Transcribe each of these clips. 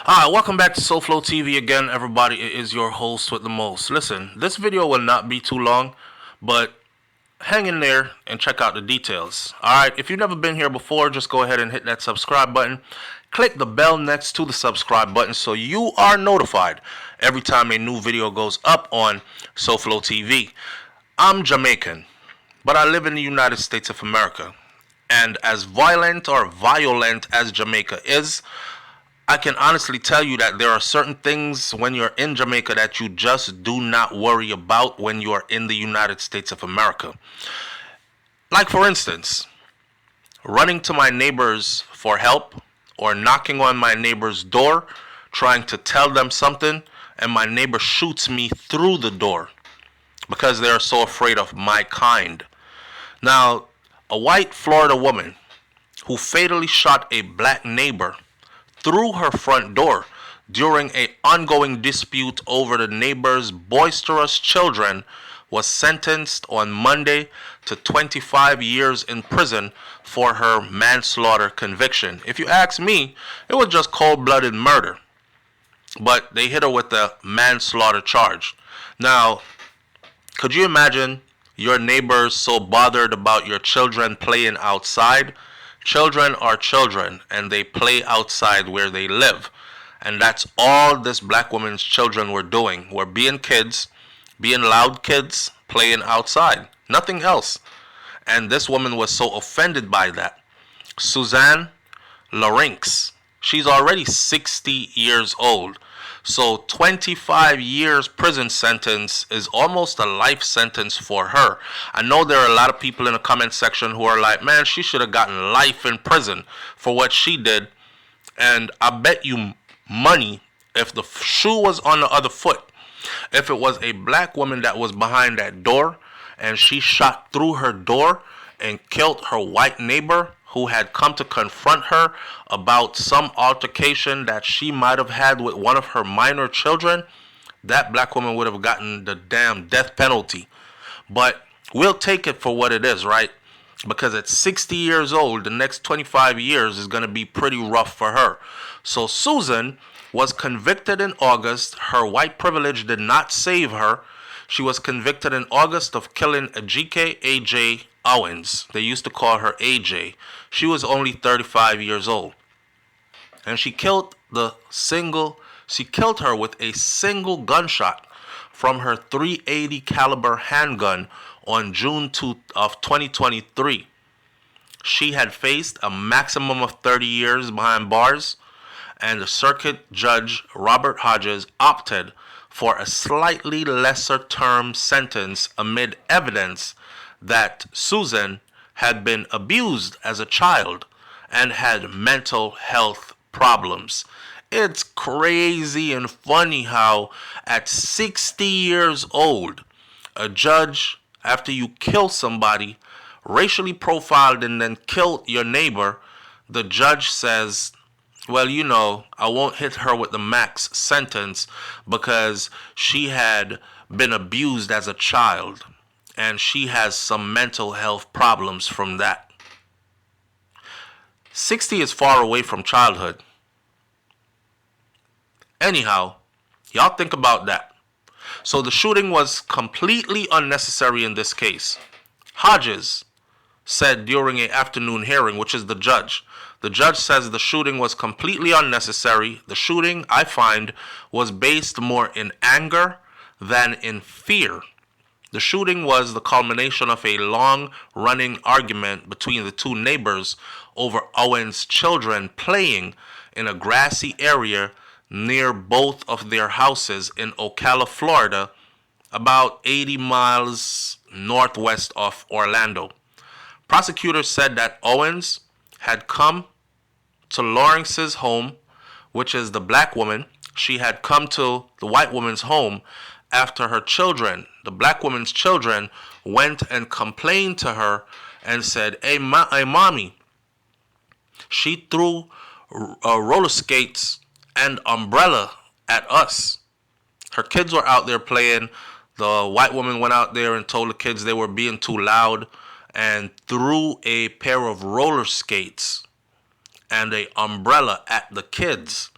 Hi, welcome back to SouFLoTV again, everybody. It is your host with the most. Listen, this video will not be too long, but hang in there and check out the details. Alright, if you've never been here before, just go ahead and hit that subscribe button. Click the bell next to the subscribe button so you are notified every time a new video goes up on SouFLoTV. I'm Jamaican, but I live in the United States of America. And as violent as Jamaica is, I can honestly tell you that there are certain things when you're in Jamaica that you just do not worry about when you are in the United States of America. Like, for instance, running to my neighbors for help or knocking on my neighbor's door trying to tell them something, and my neighbor shoots me through the door because they are so afraid of my kind. Now, a white Florida woman who fatally shot a black neighbor through her front door during an ongoing dispute over the neighbor's boisterous children was sentenced on Monday to 25 years in prison for her manslaughter conviction. If you ask me, it was just cold-blooded murder, but they hit her with the manslaughter charge. Now, could you imagine your neighbors so bothered about your children playing outside? Children are children, and they play outside where they live. And that's all this black woman's children were doing. Were being kids, being loud kids, playing outside. Nothing else. And this woman was so offended by that. Suzanne Larynx. She's already 60 years old. So 25 years prison sentence is almost a life sentence for her. I know there are a lot of people in the comment section who are like, man, she should have gotten life in prison for what she did. And I bet you money, if the shoe was on the other foot, if it was a black woman that was behind that door and she shot through her door and killed her white neighbor who had come to confront her about some altercation that she might have had with one of her minor children, that black woman would have gotten the damn death penalty. But we'll take it for what it is, right? Because at 60 years old, the next 25 years is going to be pretty rough for her. So Susan was convicted in August. Her white privilege did not save her. She was convicted in August of killing Ajike A.J. Owens. They used to call her AJ. She was only 35 years old. And she killed her with a single gunshot from her .380 caliber handgun on June 2 of 2023. She had faced a maximum of 30 years behind bars, and the circuit judge Robert Hodges opted for a slightly lesser term sentence amid evidence that Susan had been abused as a child and had mental health problems. It's crazy and funny how at 60 years old, a judge, after you kill somebody, racially profiled and then killed your neighbor, the judge says, well, you know, I won't hit her with the max sentence because she had been abused as a child and she has some mental health problems from that. 60 is far away from childhood. Anyhow, y'all think about that. So the shooting was completely unnecessary in this case. Hodges said during an afternoon hearing, which is the judge says the shooting was completely unnecessary. The shooting, I find, was based more in anger than in fear. The shooting was the culmination of a long-running argument between the two neighbors over Owens' children playing in a grassy area near both of their houses in Ocala, Florida, about 80 miles northwest of Orlando. Prosecutors said that Owens had come to Lawrence's home, which is the black woman. She had come to the white woman's home after her children, the black woman's children, went and complained to her and said, hey, mommy, she threw roller skates and umbrella at us. Her kids were out there playing. The white woman went out there and told the kids they were being too loud and threw a pair of roller skates and an umbrella at the kids.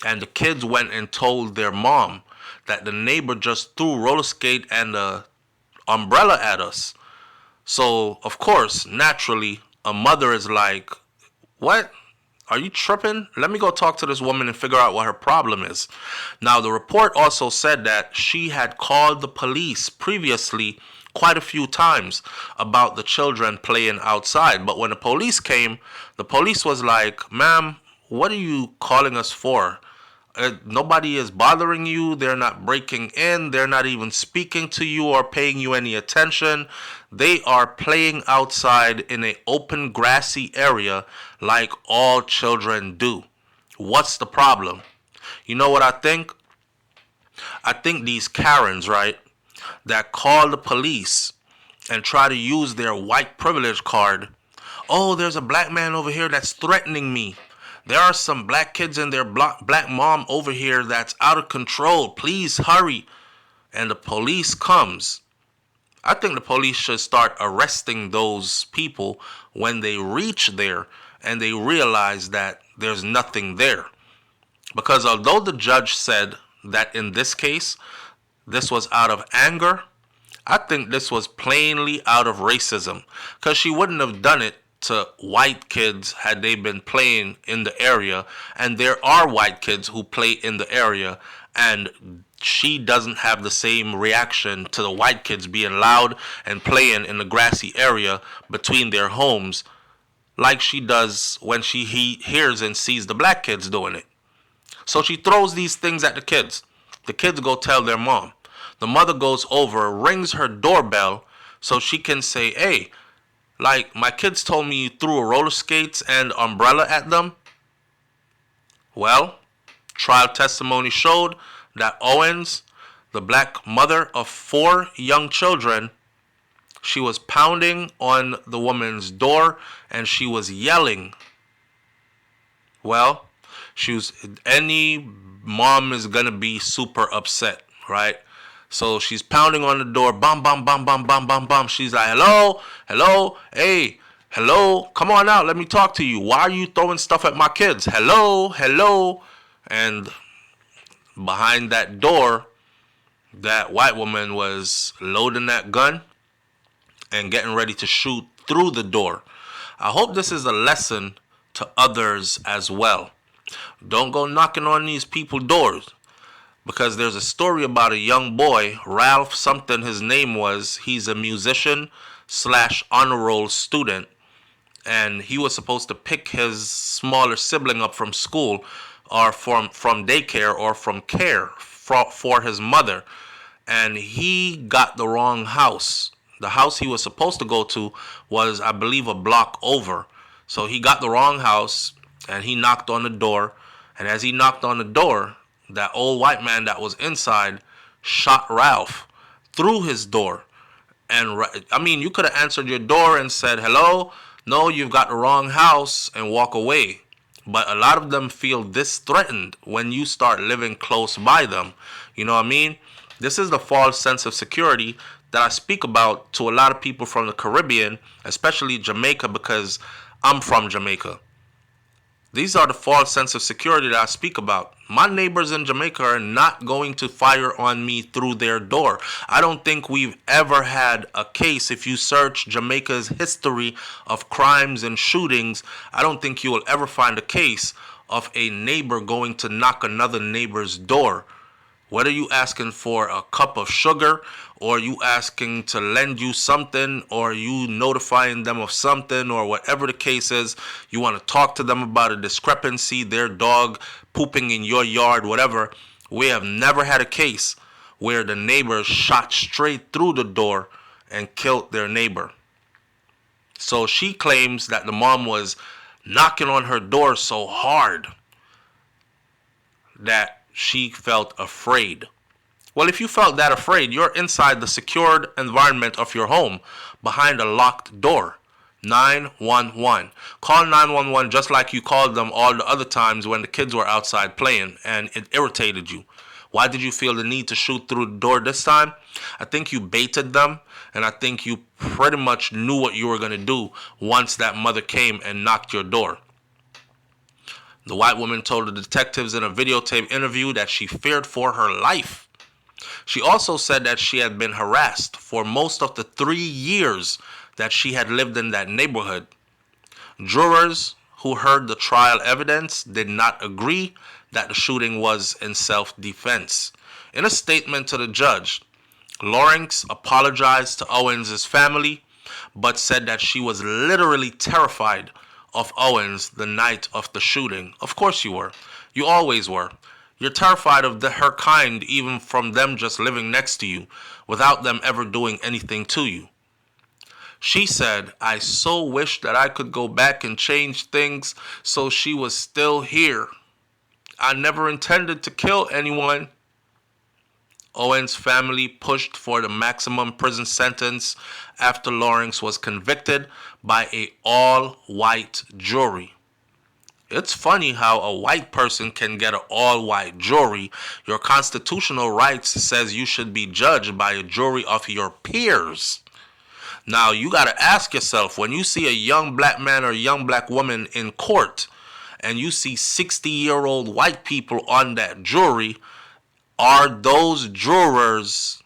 And the kids went and told their mom that the neighbor just threw a roller skate and a umbrella at us. So, of course, naturally, a mother is like, what? Are you tripping? Let me go talk to this woman and figure out what her problem is. Now, the report also said that she had called the police previously quite a few times about the children playing outside. But when the police came, the police was like, ma'am, what are you calling us for? Nobody is bothering you. They're not breaking in. They're not even speaking to you or paying you any attention. They are playing outside in an open grassy area like all children do. What's the problem? You know what I think? I think these Karens, right, that call the police and try to use their white privilege card. Oh, there's a black man over here that's threatening me. There are some black kids and their black mom over here that's out of control. Please hurry. And the police comes. I think the police should start arresting those people when they reach there and they realize that there's nothing there. Because although the judge said that in this case, this was out of anger, I think this was plainly out of racism. Because she wouldn't have done it to white kids had they been playing in the area. And there are white kids who play in the area, and she doesn't have the same reaction to the white kids being loud and playing in the grassy area between their homes like she does when she hears and sees the black kids doing it. So she throws these things at the kids. The kids go tell their mom. The mother goes over, rings her doorbell so she can say, hey, like, my kids told me you threw a roller skates and umbrella at them. Well, trial testimony showed that Owens, the black mother of 4 young children, she was pounding on the woman's door and she was yelling. Well, any mom is gonna be super upset, right? So she's pounding on the door, bum, bum, bum, bum, bum, bum, bum. She's like, hello, hello, hey, hello, come on out, let me talk to you. Why are you throwing stuff at my kids? Hello, hello. And behind that door, that white woman was loading that gun and getting ready to shoot through the door. I hope this is a lesson to others as well. Don't go knocking on these people's doors. Because there's a story about a young boy, Ralph something his name was. He's a musician / honor roll student. And he was supposed to pick his smaller sibling up from school or from daycare or from care for his mother. And he got the wrong house. The house he was supposed to go to was, I believe, a block over. So he got the wrong house and he knocked on the door. And as he knocked on the door, that old white man that was inside shot Ralph through his door. And I mean, you could have answered your door and said, hello, no, you've got the wrong house, and walk away. But a lot of them feel this threatened when you start living close by them. You know what I mean? This is the false sense of security that I speak about to a lot of people from the Caribbean, especially Jamaica, because I'm from Jamaica. These are the false sense of security that I speak about. My neighbors in Jamaica are not going to fire on me through their door. I don't think we've ever had a case. If you search Jamaica's history of crimes and shootings, I don't think you will ever find a case of a neighbor going to knock another neighbor's door. Whether you asking for a cup of sugar, or you asking to lend you something, or you notifying them of something, or whatever the case is, you want to talk to them about a discrepancy, their dog pooping in your yard, whatever. We have never had a case where the neighbor shot straight through the door and killed their neighbor. So she claims that the mom was knocking on her door so hard that she felt afraid. Well, if you felt that afraid, you're inside the secured environment of your home, behind a locked door. 911. Call 911 just like you called them all the other times when the kids were outside playing and it irritated you. Why did you feel the need to shoot through the door this time? I think you baited them, and I think you pretty much knew what you were going to do once that mother came and knocked your door. The white woman told the detectives in a videotape interview that she feared for her life. She also said that she had been harassed for most of the 3 years that she had lived in that neighborhood. Jurors who heard the trial evidence did not agree that the shooting was in self-defense. In a statement to the judge, Lawrence apologized to Owens' family, but said that she was literally terrified of Owens the night of the shooting. Of course you were. You always were. You're terrified of her kind, even from them just living next to you, without them ever doing anything to you. She said, "I so wish that I could go back and change things so she was still here. I never intended to kill anyone." Owens' family pushed for the maximum prison sentence after Lawrence was convicted by an all-white jury. It's funny how a white person can get an all-white jury. Your constitutional rights says you should be judged by a jury of your peers. Now, you got to ask yourself, when you see a young black man or a young black woman in court, and you see 60-year-old white people on that jury, are those jurors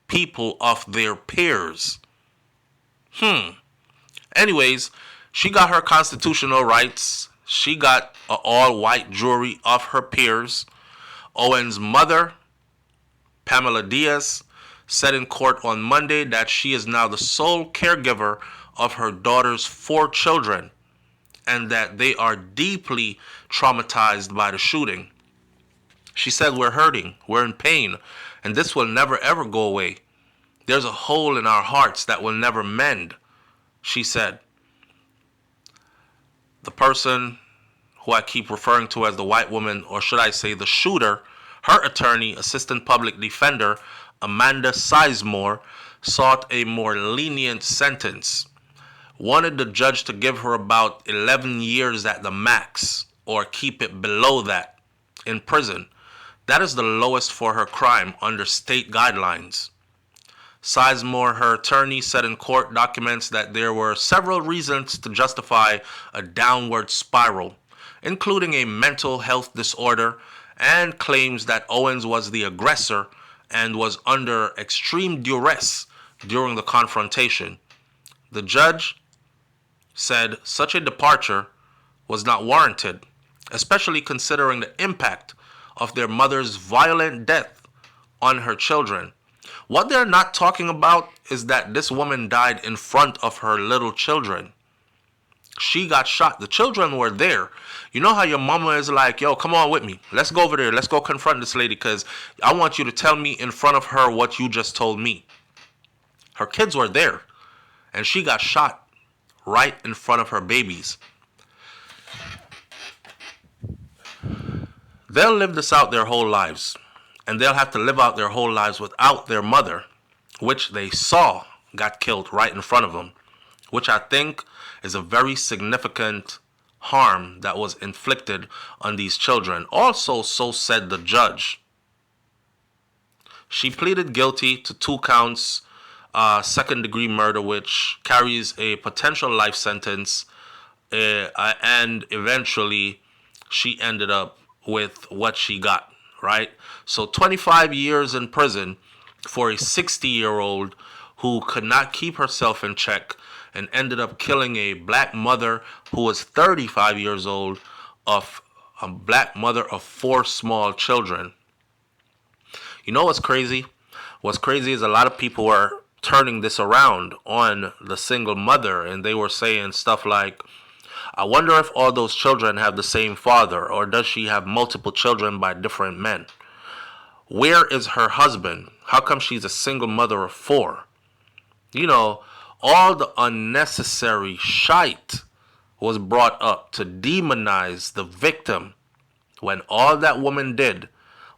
people of their peers? Anyways, she got her constitutional rights. She got an all-white jury of her peers. Owen's mother, Pamela Diaz, said in court on Monday that she is now the sole caregiver of her daughter's 4 children and that they are deeply traumatized by the shooting. She said, "We're hurting, we're in pain, and this will never ever go away. There's a hole in our hearts that will never mend," she said. The person who I keep referring to as the white woman, or should I say the shooter, her attorney, Assistant Public Defender Amanda Sizemore, sought a more lenient sentence. Wanted the judge to give her about 11 years at the max, or keep it below that, in prison. That is the lowest for her crime under state guidelines. Sizemore, her attorney, said in court documents that there were several reasons to justify a downward spiral, including a mental health disorder and claims that Owens was the aggressor and was under extreme duress during the confrontation. The judge said such a departure was not warranted, especially considering the impact of their mother's violent death on her children. What they're not talking about is that this woman died in front of her little children. She got shot. The children were there. You know how your mama is like, "Yo, come on with me. Let's go over there. Let's go confront this lady because I want you to tell me in front of her what you just told me." Her kids were there, and she got shot right in front of her babies. They'll live this out their whole lives, and they'll have to live out their whole lives without their mother, which they saw got killed right in front of them, which I think is a very significant harm that was inflicted on these children. Also, so said the judge. She pleaded guilty to 2 counts, second-degree murder, which carries a potential life sentence, and eventually she ended up with what she got, right? So 25 years in prison for a 60-year-old who could not keep herself in check and ended up killing a black mother who was 35 years old, of a black mother of 4 small children. You know what's crazy? What's crazy is a lot of people were turning this around on the single mother, and they were saying stuff like, "I wonder if all those children have the same father, or does she have multiple children by different men? Where is her husband? How come she's a single mother of 4? You know, all the unnecessary shite was brought up to demonize the victim when all that woman did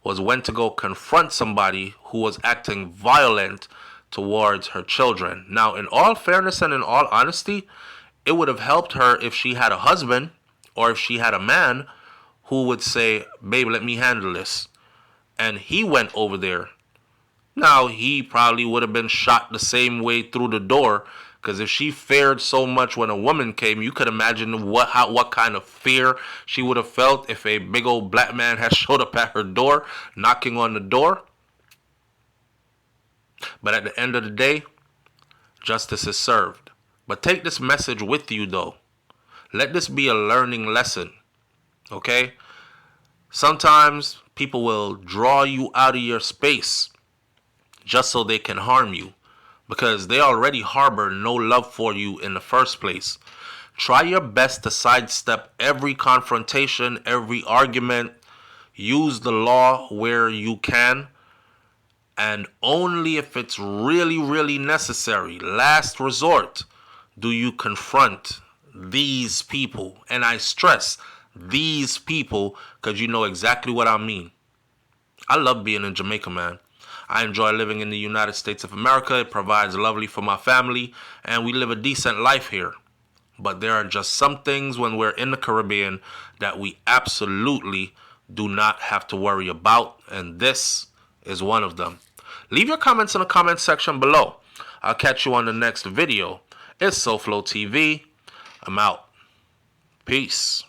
was went to go confront somebody who was acting violent towards her children. Now, in all fairness and in all honesty, it would have helped her if she had a husband or if she had a man who would say, "Babe, let me handle this." And he went over there. Now, he probably would have been shot the same way through the door Because if she feared so much when a woman came, you could imagine what kind of fear she would have felt if a big old black man had showed up at her door, knocking on the door. But at the end of the day, justice is served. But take this message with you, though. Let this be a learning lesson, okay? Sometimes people will draw you out of your space just so they can harm you, because they already harbor no love for you in the first place. Try your best to sidestep every confrontation, every argument. Use the law where you can, and only if it's really, really necessary, last resort, do you confront these people. And I stress these people because you know exactly what I mean. I love being in Jamaica, man. I enjoy living in the United States of America. It provides lovely for my family, and we live a decent life here. But there are just some things when we're in the Caribbean that we absolutely do not have to worry about, and this is one of them. Leave your comments in the comment section below. I'll catch you on the next video. It's SouFLoTV. I'm out. Peace.